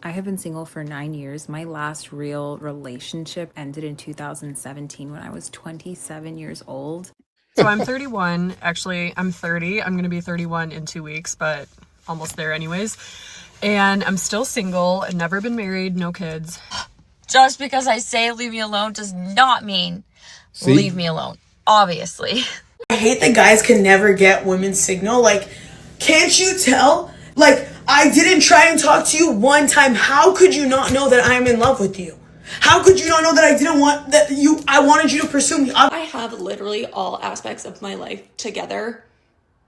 I have been single for 9 years. My last real relationship ended in 2017 when I was 27 years old. So I'm 31. Actually, I'm 30. I'm going to be 31 in 2 weeks, but almost there anyways. And I'm still single, never been married, no kids. Just because I say leave me alone does not mean leave me alone, obviously. I hate that guys can never get women's signal. Like, can't you tell? Like, I didn't try and talk to you one time. How could you not know that I'm in love with you? How could you not know that I wanted you to pursue me? I have literally all aspects of my life together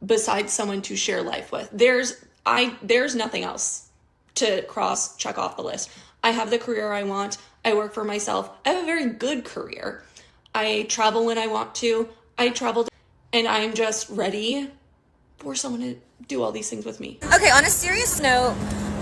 besides someone to share life with. There's nothing else to check off the list. I have the career I want. I work for myself. I have a very good career. I travel when I want to. And I'm just ready for someone to do all these things with me. Okay, on a serious note,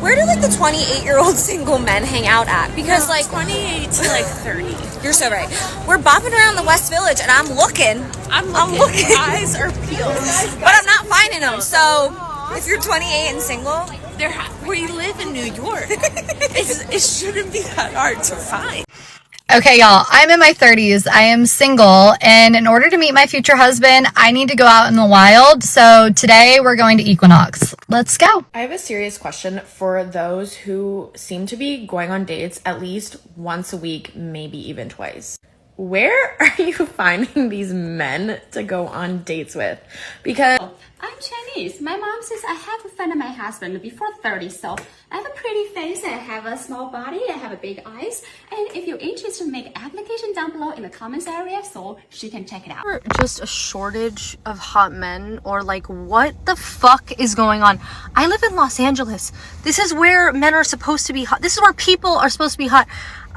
where do like the 28-year-old single men hang out at? Because like 28 to like 30. You're so right. We're bopping around the West Village and I'm looking. Eyes are peeled. But I'm not finding them. So if you're 28 and single, where you live in New York, it shouldn't be that hard to find. Okay, y'all, I'm in my 30s. I am single, and in order to meet my future husband, I need to go out in the wild. So today we're going to Equinox. Let's go. I have a serious question for those who seem to be going on dates at least once a week, maybe even twice. Where are you finding these men to go on dates with? Because I'm Chinese. My mom says I have to find my husband before 30, so I have a pretty face, I have a small body, I have a big eyes, and if you're interested, make application down below in the comments area so she can check it out. Just a shortage of hot men, or like what the fuck is going on? I live in Los Angeles. This is where men are supposed to be hot. This is where people are supposed to be hot.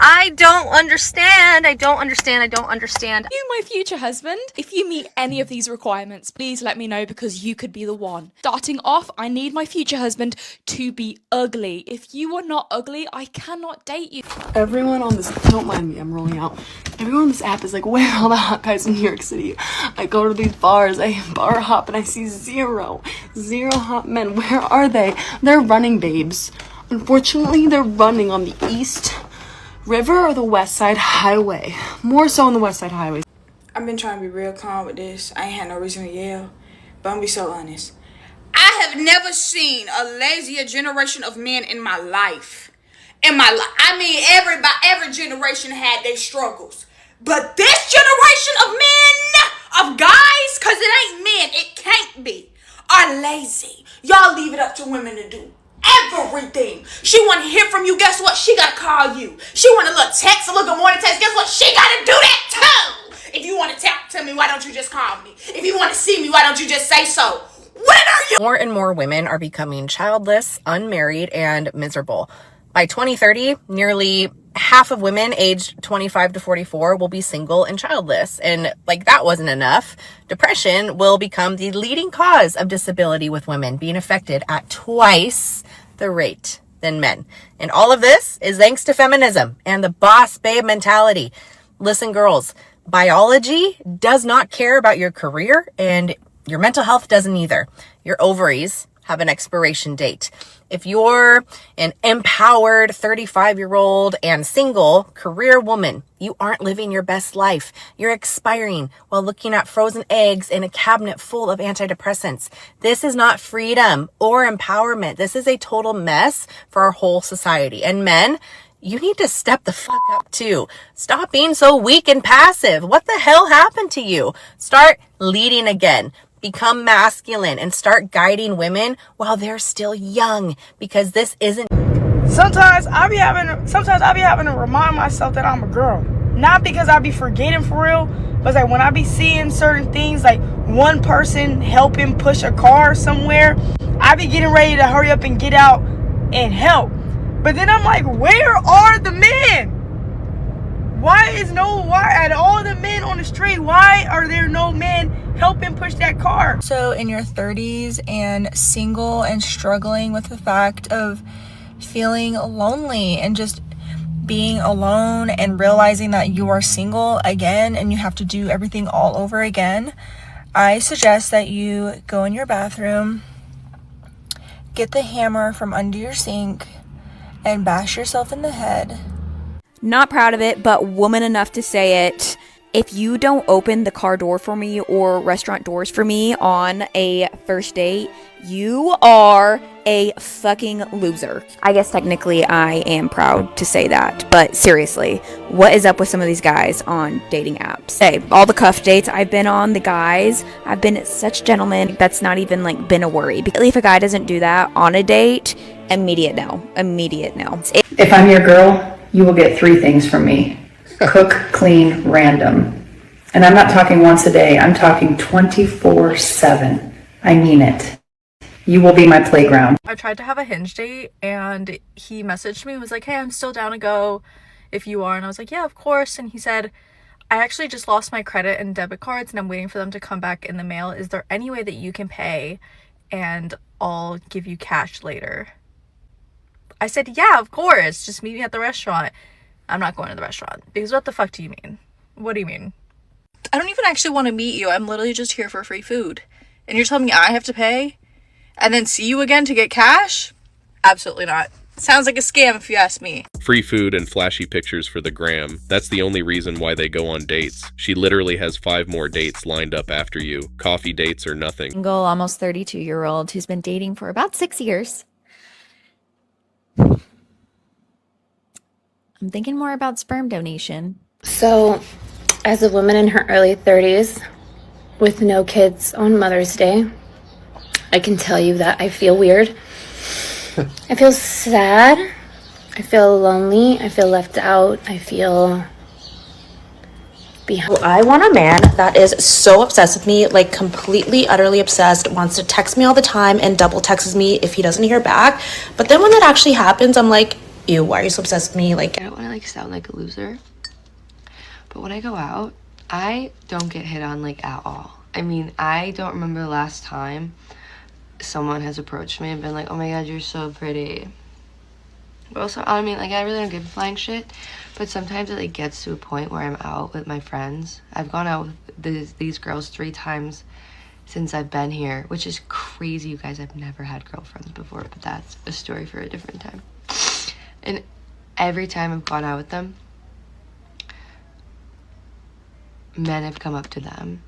I don't understand. You, my future husband, if you meet any of these requirements, please let me know because you could be the one. Starting off, I need my future husband to be ugly. If you are not ugly, I cannot date you. Everyone on this, don't mind me, I'm rolling out. Everyone on this app is like, where are all the hot guys in New York City? I go to these bars, I bar hop, and I see zero hot men. Where are they? They're running, babes. Unfortunately, they're running on the East River or the West Side Highway. More so on the West Side Highway. I've been trying to be real calm with this. I ain't had no reason to yell, but I'm gonna be so honest. I have never seen a lazier generation of men in my life. I mean, every generation had their struggles. But this generation of men, of guys, cause it ain't men, it can't be, are lazy. Y'all leave it up to women to do everything. She want to hear from you. Guess what? She gotta call you. She want a little text, a little good morning text. Guess what? She gotta do that too. If you want to talk to me, why don't you just call me? If you want to see me, why don't you just say so? When are you? More and more women are becoming childless, unmarried, and miserable. By 2030, nearly half of women aged 25 to 44 will be single and childless. And like that wasn't enough, depression will become the leading cause of disability, with women being affected at twice the rate than men. And all of this is thanks to feminism and the boss babe mentality. Listen, girls, biology does not care about your career, and your mental health doesn't either. Your ovaries have an expiration date. If you're an empowered 35-year-old and single career woman, you aren't living your best life. You're expiring while looking at frozen eggs in a cabinet full of antidepressants. This is not freedom or empowerment. This is a total mess for our whole society. And men, you need to step the fuck up too. Stop being so weak and passive. What the hell happened to you? Start leading again. Become masculine and start guiding women while they're still young, because this isn't. Sometimes I be having to remind myself that I'm a girl. Not because I be forgetting for real, but like when I be seeing certain things, like one person helping push a car somewhere, I be getting ready to hurry up and get out and help. But then I'm like, where are the men? Why are all the men on the street, why are there no men helping push that car? So in your 30s and single and struggling with the fact of feeling lonely and just being alone and realizing that you are single again and you have to do everything all over again, I suggest that you go in your bathroom, get the hammer from under your sink, and bash yourself in the head. Not proud of it, but woman enough to say it. If you don't open the car door for me or restaurant doors for me on a first date, you are a fucking loser. I guess technically I am proud to say that, but seriously, what is up with some of these guys on dating apps? Hey, all the cuff dates I've been on, the guys have been such gentlemen, that's not even like been a worry. If a guy doesn't do that on a date, immediate no. If I'm your girl, you will get 3 things from me. Cook, clean, random. And I'm not talking once a day, I'm talking 24/7. I mean it. You will be my playground. I tried to have a Hinge date and he messaged me and was like, hey, I'm still down to go if you are. And I was like, yeah, of course. And he said, I actually just lost my credit and debit cards and I'm waiting for them to come back in the mail. Is there any way that you can pay and I'll give you cash later? I said, yeah, of course. Just meet me at the restaurant. I'm not going to the restaurant. Because what the fuck do you mean? What do you mean? I don't even actually want to meet you. I'm literally just here for free food. And you're telling me I have to pay? And then see you again to get cash? Absolutely not. Sounds like a scam if you ask me. Free food and flashy pictures for the gram. That's the only reason why they go on dates. She literally has 5 more dates lined up after you. Coffee dates or nothing. Single, almost 32-year-old who's been dating for about 6 years. I'm thinking more about sperm donation. So, as a woman in her early 30s with no kids on Mother's Day, I can tell you that I feel weird. I feel sad. I feel lonely. I feel left out. I feel behind. I want a man that is so obsessed with me, like completely, utterly obsessed, wants to text me all the time and double texts me if he doesn't hear back. But then when that actually happens, I'm like, ew, why are you so obsessed with me? Like, I don't want to sound like a loser, but when I go out, I don't get hit on at all. I mean, I don't remember the last time someone has approached me and been like, oh my god, you're so pretty. But also, I mean, I really don't give a flying shit, but sometimes it gets to a point where I'm out with my friends. I've gone out with these girls 3 times since I've been here, which is crazy, you guys. I've never had girlfriends before, but that's a story for a different time. And every time I've gone out with them, men have come up to them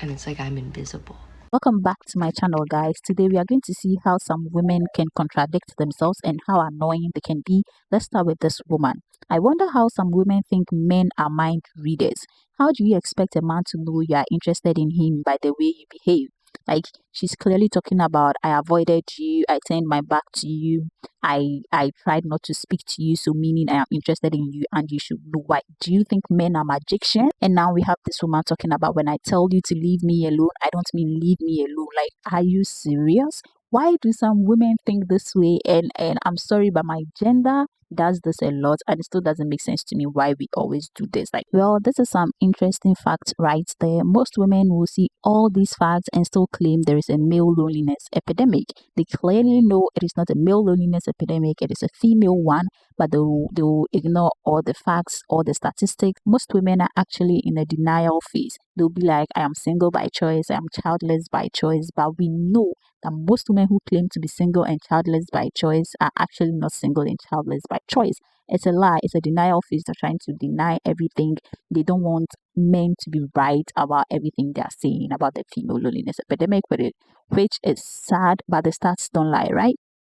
and it's like I'm invisible. Welcome back to my channel, guys. Today we are going to see how some women can contradict themselves and how annoying they can be. Let's start with this woman. I wonder how some women think men are mind readers. How do you expect a man to know you are interested in him by the way you behave? She's clearly talking about, I avoided you, I turned my back to you, I tried not to speak to you, so meaning I am interested in you and you should know why. Do you think men are magicians? And now we have this woman talking about, when I tell you to leave me alone, I don't mean leave me alone. Are you serious? Why do some women think this way? And I'm sorry, but my gender does this a lot and it still doesn't make sense to me why we always do this. Well, this is some interesting facts right there. Most women will see all these facts and still claim there is a male loneliness epidemic. They clearly know it is not a male loneliness epidemic, it is a female one, but they will ignore all the facts, all the statistics. Most women are actually in a denial phase. They'll be like, I am single by choice, I am childless by choice, but we know that most women who claim to be single and childless by choice are actually not single and childless by choice. It's a lie. It's a denial phase. They're trying to deny everything. They don't want men to be right about everything they're saying about the female loneliness epidemic, which is sad, but the stats don't lie, right?